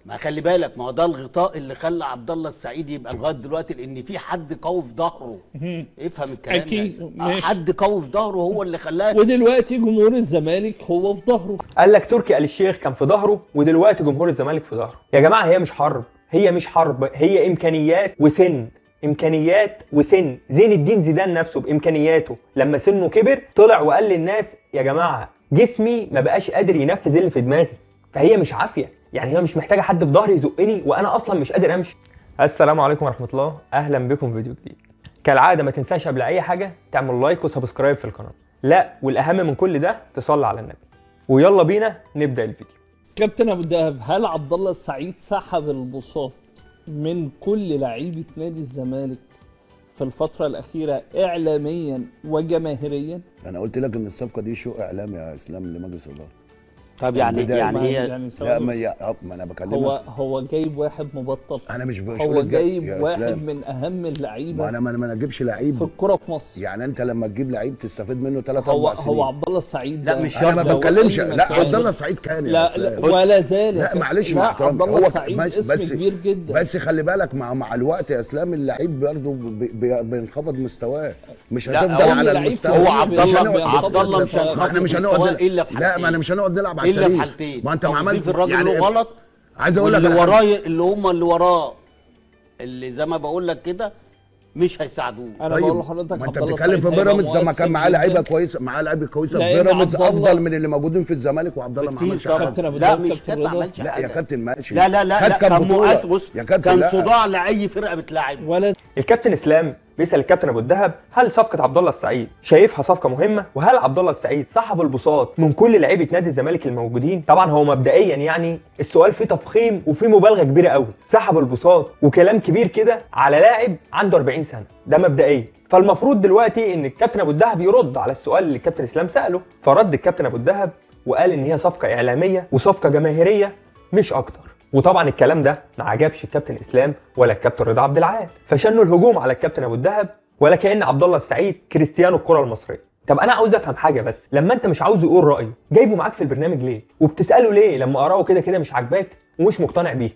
ما خلي بالك، ما هو ده الغطاء اللي خلى عبد الله السعيد يبقى لغايه دلوقتي، لان في حد قوي في ظهره. افهم الكلام اكيد حد قوي في ظهره هو اللي خلاه. ودلوقتي جمهور الزمالك هو في ظهره. قال لك تركي آل الشيخ كان في ظهره ودلوقتي جمهور الزمالك في ظهره. يا جماعه هي مش حرب، هي مش حرب، هي امكانيات وسن. امكانيات وسن. زين الدين زيدان نفسه بامكانياته لما سنه كبر طلع وقال للناس يا جماعه جسمي ما بقاش قادر ينفذ اللي في دماغي. فهي مش عافيه، يعني هي مش محتاجه حد في ظهري يزقني وانا اصلا مش قادر امشي. السلام عليكم ورحمه الله، اهلا بكم في فيديو جديد. كالعاده ما تنساش قبل اي حاجه تعمل لايك وسبسكرايب في القناه. لا والاهم من كل ده تصلي على النبي. ويلا بينا نبدا الفيديو. كابتن ابو دهب، هل عبد الله السعيد سحب البساط من كل لعيبه نادي الزمالك في الفتره الاخيره اعلاميا وجماهيريا؟ انا قلت لك ان الصفقه دي شو اعلامي يا اسلام لمجلس الاداره. طب يعني هي يعني لا ما انا بكلمك. هو جايب واحد مبطل. انا مش هو جايب واحد من اهم اللعيبه. ما انا اجيبش لعيب في الكوره في مصر. يعني انت لما تجيب لعيب تستفيد منه 3 4 سنين. هو عبد الله السعيد لا مش انا ما بتكلمش. لا عبد الله السعيد كان لا ولا زال. لا معلش مع احترامي، عبد الله السعيد اسم كبير جدا. بس خلي بالك مع الوقت يا اسلام اللعيب برضه بينخفض مستواه. مش هتفضل على المستوى. هو عبد الله مش احنا مش هنقعد الا في حالتين. لا ما انا مش هنقعد نلعب على التاريخ الا في حالتين. ما انت ما عملتش الراجل يعني له غلط. عايز اقول لك اللي وراه اللي وراه اللي زي ما بقول لك كده مش هيساعدوه. انا بقول لحضرتك ما انت بتتكلم في بيراميدز لما كان معاه لعيبه كويسه، معاه لعيبه كويسه في بيراميدز افضل من اللي موجودين في الزمالك، وعبد الله ما عملش حاجه. لا مش كده ما عملش لا يا كابتن ماشي. لا كان مؤسس كان صداع لاي فرقه بتلعب. ولا الكابتن اسلام بيسال الكابتن ابو الدهب هل صفقه عبد الله السعيد شايفها صفقه مهمه؟ وهل عبد الله السعيد صاحب البساط من كل لعيبه نادي الزمالك الموجودين؟ طبعا هو مبدئيا يعني السؤال فيه تفخيم وفيه مبالغه كبيره قوي. صاحب البساط وكلام كبير كده على لاعب عنده 40 سنه، ده مبدئيا. فالمفروض دلوقتي ان الكابتن ابو الدهب يرد على السؤال اللي الكابتن اسلام ساله. فرد الكابتن ابو الدهب وقال ان هي صفقه اعلاميه وصفقه جماهيريه مش اكتر. وطبعا الكلام ده ما عجبش الكابتن اسلام ولا الكابتن رضا عبد العال، فشنوا الهجوم على الكابتن ابو الدهب ولا كأن عبد الله السعيد كريستيانو الكره المصريه. طب انا عاوز افهم حاجه بس، لما انت مش عاوز يقول رايه جايبه معاك في البرنامج ليه؟ وبتساله ليه لما اراءه كده مش عاجباك ومش مقتنع بيه؟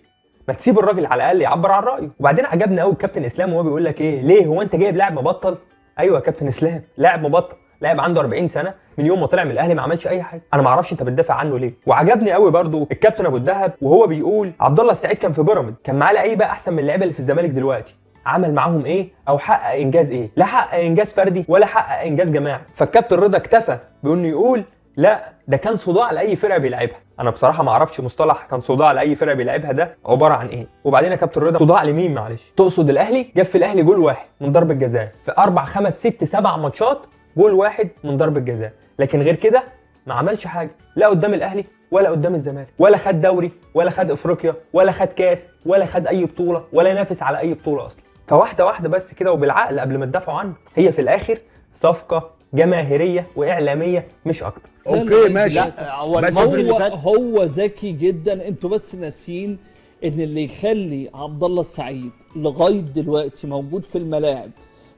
ما تسيب الراجل على الاقل يعبر عن رايه. وبعدين عجبني قوي الكابتن اسلام وهو بيقول لك ايه؟ ليه هو انت جايب لاعب مبطل؟ ايوه يا كابتن اسلام، لاعب مبطل، لاعب عنده 40 سنه من يوم ما طلع من الاهلي ما عملش اي حاجه. انا ما اعرفش انت بتدافع عنه ليه. وعجبني قوي برضو الكابتن ابو الدهب وهو بيقول عبد الله السعيد كان في بيراميدز كان معاه لعيبه احسن من اللعيبه اللي في الزمالك دلوقتي، عمل معاهم ايه او حقق انجاز ايه؟ لا حقق انجاز فردي ولا حقق انجاز جماعي. فالكابتن رضا اكتفى بانه يقول لا ده كان صداع لاي فرقه بيلعبها. انا بصراحه ما اعرفش مصطلح كان صداع لاي فرقه بيلعبها ده عباره عن ايه. وبعدين يا كابتن رضا صداع لمين معلش؟ تقصد الاهلي؟ جاب في الاهلي جول واحد من ضربه جزاء في 4 5 6 7 ماتشات، جول واحد من ضربه جزاء، لكن غير كده ما عملش حاجه لا قدام الاهلي ولا قدام الزمالك، ولا خد دوري ولا خد افريقيا ولا خد كاس ولا خد اي بطوله ولا نافس على اي بطوله اصلا. فواحده واحده بس كده وبالعقل قبل ما تدافعوا عنه، هي في الاخر صفقه جماهيريه واعلاميه مش اكتر. اوكي ماشي. بس هو ذكي جدا. انتوا بس ناسيين ان اللي يخلي عبد الله السعيد لغايه دلوقتي موجود في الملاعب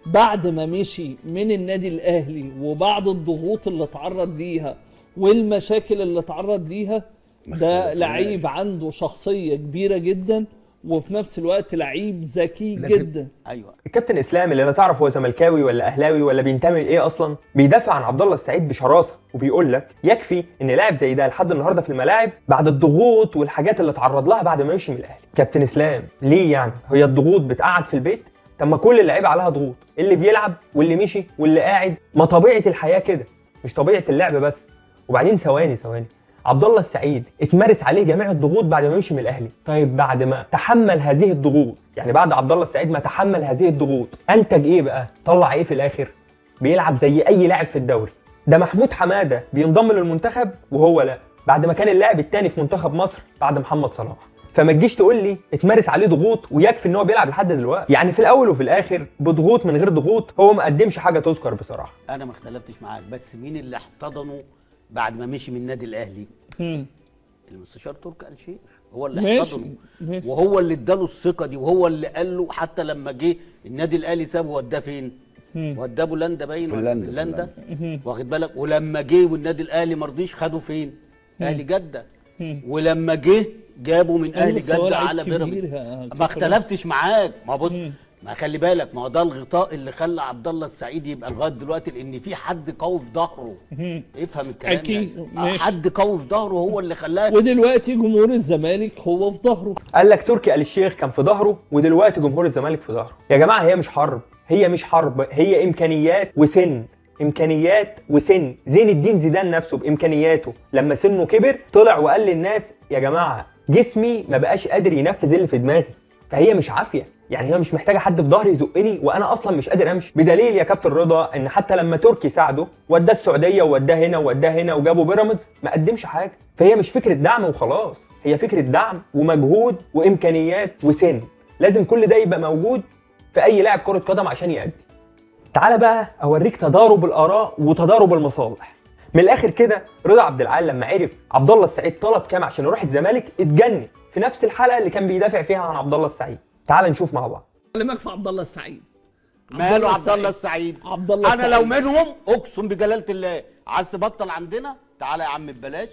بعد ما مشي من النادي الاهلي وبعد الضغوط اللي اتعرض ليها والمشاكل اللي اتعرض ليها، ده لعيب عنده شخصيه كبيره جدا وفي نفس الوقت لعيب ذكي جدا. ايوه الكابتن اسلام اللي لا تعرف هو زملكاوي ولا اهلاوي ولا بينتمي لايه اصلا بيدافع عن عبد الله السعيد بشراسه وبيقول لك يكفي ان لاعب زي ده لحد النهارده في الملاعب بعد الضغوط والحاجات اللي اتعرض لها بعد ما مشي من الاهلي. كابتن اسلام ليه يعني هي الضغوط بتقعد في البيت؟ طب ما كل اللعيبه عليها ضغوط، اللي بيلعب واللي مشي واللي قاعد، ما طبيعه الحياه كده مش طبيعه اللعب بس. وبعدين ثواني عبد الله السعيد اتمارس عليه جميع الضغوط بعد ما مشي من الاهلي. طيب بعد ما تحمل هذه الضغوط، يعني بعد عبد الله السعيد ما تحمل هذه الضغوط، انتج ايه بقى؟ طلع ايه في الاخر؟ بيلعب زي اي لاعب في الدوري. ده محمود حماده بينضم للمنتخب وهو لا، بعد ما كان اللاعب الثاني في منتخب مصر بعد محمد صلاح. فما تجيش تقول لي اتمارس عليه ضغوط ويكفي ان هو بيلعب لحد دلوقتي. يعني في الاول وفي الاخر بضغوط من غير ضغوط هو ما قدمش حاجه تذكر بصراحه. انا ما اختلفتش معاك، بس مين اللي احتضنه بعد ما مشي من النادي الاهلي؟ المستشار تركي آل الشيخ هو اللي احتضنه وهو اللي اداله الثقه دي، وهو اللي قال له حتى لما جه النادي الاهلي سابه وداه فين؟ وداه بولندا باين فنلندا واخد بالك. ولما جه والنادي الاهلي ما رضيش خده فين؟ اهلي جده. ولما جه جابه من اهلي بس هو جده لعيب على كبير بيراميدز. يا ما اختلفتش معاك، ما بص مم. ما خلي بالك، ما هو ده الغطاء اللي خلى عبد الله السعيد يبقى لغايه دلوقتي، لان في حد قوي في ظهره. افهم الكلام أكيد، يعني. ماشي. حد قوي في ظهره هو اللي خلاه. ودلوقتي جمهور الزمالك هو في ظهره. قال لك تركي آل الشيخ كان في ظهره ودلوقتي جمهور الزمالك في ظهره. يا جماعه هي مش حرب، هي مش حرب، هي امكانيات وسن. امكانيات وسن. زين الدين زيدان نفسه بامكانياته لما سنه كبر طلع وقال للناس يا جماعه جسمي ما بقاش قادر ينفذ اللي في دماغي. فهي مش عافيه، يعني هي مش محتاجه حد في ظهري يزقني وانا اصلا مش قادر امشي. بدليل يا كابتن رضا ان حتى لما تركي ساعده وداه السعوديه ووداه هنا ووداه هنا وجابوا بيراميدز ما قدمش حاجه. فهي مش فكره دعم وخلاص، هي فكره دعم ومجهود وامكانيات وسن. لازم كل ده يبقى موجود في اي لاعب كره قدم عشان يأدي. تعالى بقى اوريك تضارب الاراء وتضارب المصالح. من الاخر كده رضا عبد العال لما عرف عبد الله السعيد طلب كام عشان يروح الزمالك اتجنن في نفس الحلقه اللي كان بيدافع فيها عن عبد الله السعيد. تعال نشوف مع بعض. كلمك في عبد الله السعيد. ماله عبد الله السعيد؟ عبد الله انا لو منهم اقسم بجلاله الله، عايز تبطل عندنا تعالى يا عم ببلاش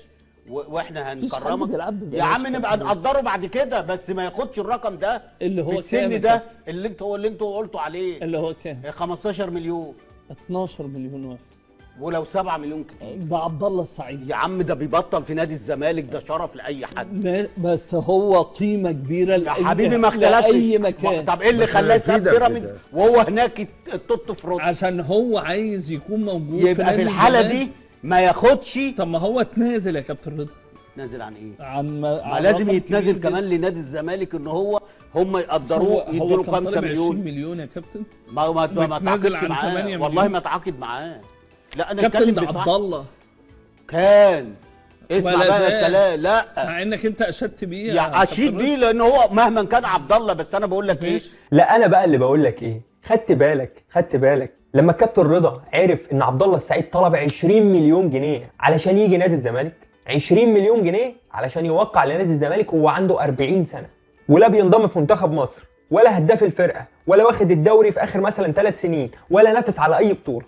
واحنا هنكرمك يا عم، نبقى نقدره بعد كده، بس ما ياخدش الرقم ده اللي هو في السن ده اللي انتوا قلتوا عليه، اللي هو كام؟ 15 مليون 12 مليون واحد، ولو 7 مليون كتير. ده عبد الله السعيد يا عم ده بيبطل في نادي الزمالك، ده شرف لاي حد. بس هو قيمه كبيره يا حبيبي ما اختلفتش. لاي مكان. طب ايه اللي خلاه يساب بيراميدز وهو هناك التوت فرونت؟ عشان هو عايز يكون موجود يبقى في الحاله دي ما ياخدش. طب ما هو اتنازل يا كابتن رضا. نازل عن ايه؟ عن لازم يتنازل كمان لنادي الزمالك ان هم يقدروه يدوا له 5 مليون. 20 مليون يا كابتن. ما تعاقدش معاه والله، ما تعاقد معاه. لا انا اتكلم كابتن عبد الله كان اسمع بقى الكلام. لا مع انك انت اشدت بيه يعني اشيد بيه لان هو مهما كان عبد الله، بس انا بقول لك ايه. لا انا بقى اللي بقول لك ايه، خدت بالك لما الكابتن رضا عرف ان عبد الله السعيد طلب 20 مليون جنيه علشان يجي نادي الزمالك، 20 مليون جنيه علشان يوقع لنادي الزمالك وهو عنده 40 سنه ولا بينضم في منتخب مصر ولا هداف الفرقه ولا واخد الدوري في اخر مثلا 3 سنين ولا نافس على اي بطوله.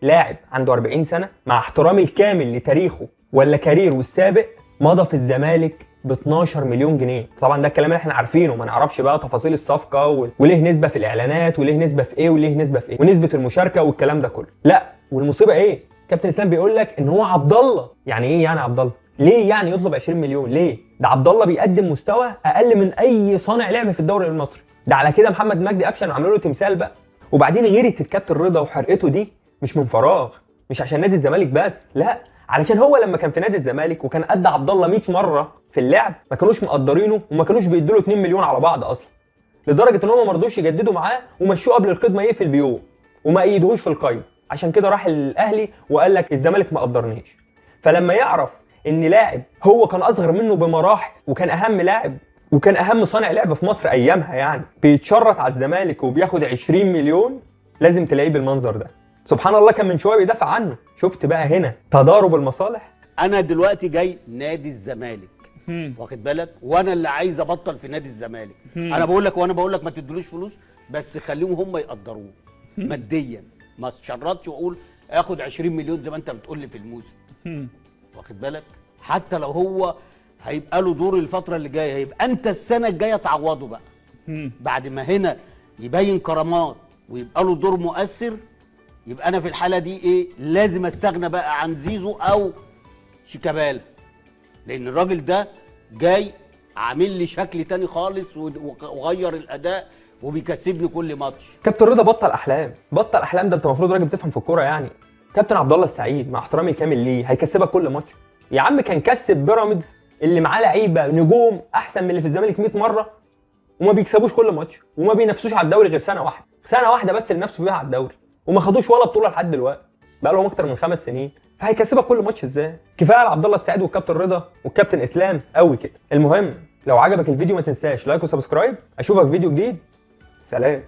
لاعب عنده 40 سنه مع احترامي الكامل لتاريخه ولا كاريره السابق مضى في الزمالك ب 12 مليون جنيه. طبعا ده الكلام اللي احنا عارفينه، ما نعرفش بقى تفاصيل الصفقه وليه نسبه في الاعلانات وليه نسبه في ايه وليه نسبه في ايه ونسبه المشاركه والكلام ده كله. لا والمصيبه ايه؟ كابتن اسلام بيقول لك ان هو عبد الله. يعني ايه يعني عبد الله؟ ليه يعني يطلب 20 مليون؟ ليه؟ ده عبد الله بيقدم مستوى اقل من اي صانع لعب في الدوري المصري. ده على كده محمد مجدي قفشه عملوا له تمثال بقى. وبعدين غيره الكابتن رضا وحرقته دي مش من فراغ، مش عشان نادي الزمالك بس، لا علشان هو لما كان في نادي الزمالك وكان قد عبد الله 100 مره في اللعب ما كانوش مقدرينه وما كانوش بيدوا له 2 مليون على بعض اصلا، لدرجه ان هم ما رضوش يجددوا معاه ومشوه قبل القيد ما يقفل بيوم وما ايدهوش في القايمه. عشان كده راح الاهلي وقال لك الزمالك ما قدرنيش. فلما يعرف ان لاعب هو كان اصغر منه بمراحل وكان اهم لاعب وكان اهم صانع لعب في مصر ايامها يعني بيتشرط على الزمالك وبياخد 20 مليون، لازم تلاقيه بالمنظر ده. سبحان الله كان من شويه بيدافع عنه. شفت بقى هنا تضارب المصالح. انا دلوقتي جاي نادي الزمالك واخد بالك، وانا اللي عايز ابطل في نادي الزمالك. انا بقول لك ما تدلوش فلوس، بس خليهم هم يقدروه ماديا، ما تشرطش واقول اخد 20 مليون زي ما انت بتقول لي في الموسم. واخد بالك، حتى لو هو هيبقى له دور الفتره اللي جايه، هيبقى انت السنه الجايه تعوضه بقى. بعد ما هنا يبين كرامات ويبقى له دور مؤثر، يبقى انا في الحاله دي ايه؟ لازم استغنى بقى عن زيزو او شيكابالا، لان الراجل ده جاي عامل لي شكل تاني خالص وغير الاداء وبيكسبني كل ماتش. كابتن رضا بطل احلام، بطل احلام. ده انت المفروض راجل بتفهم في الكوره يعني. كابتن عبد الله السعيد مع احترامي الكامل ليه هيكسبك كل ماتش. يا عم كان كسب بيراميدز اللي معاه لعيبه نجوم احسن من اللي في الزمالك 100 مره وما بيكسبوش كل ماتش وما بينافسوش على الدوري غير سنه واحده بس اللي نفسه فيها على الدوري، وما خدوش ولا بطوله لحد دلوقتي، بقى لهم اكتر من 5 سنين. فهيكسبك كل ماتش ازاي؟ كفايه على عبد الله السعيد والكابتن رضا والكابتن اسلام قوي كده. المهم لو عجبك الفيديو ما تنساش لايك وسبسكرايب. اشوفك في فيديو جديد. سلام.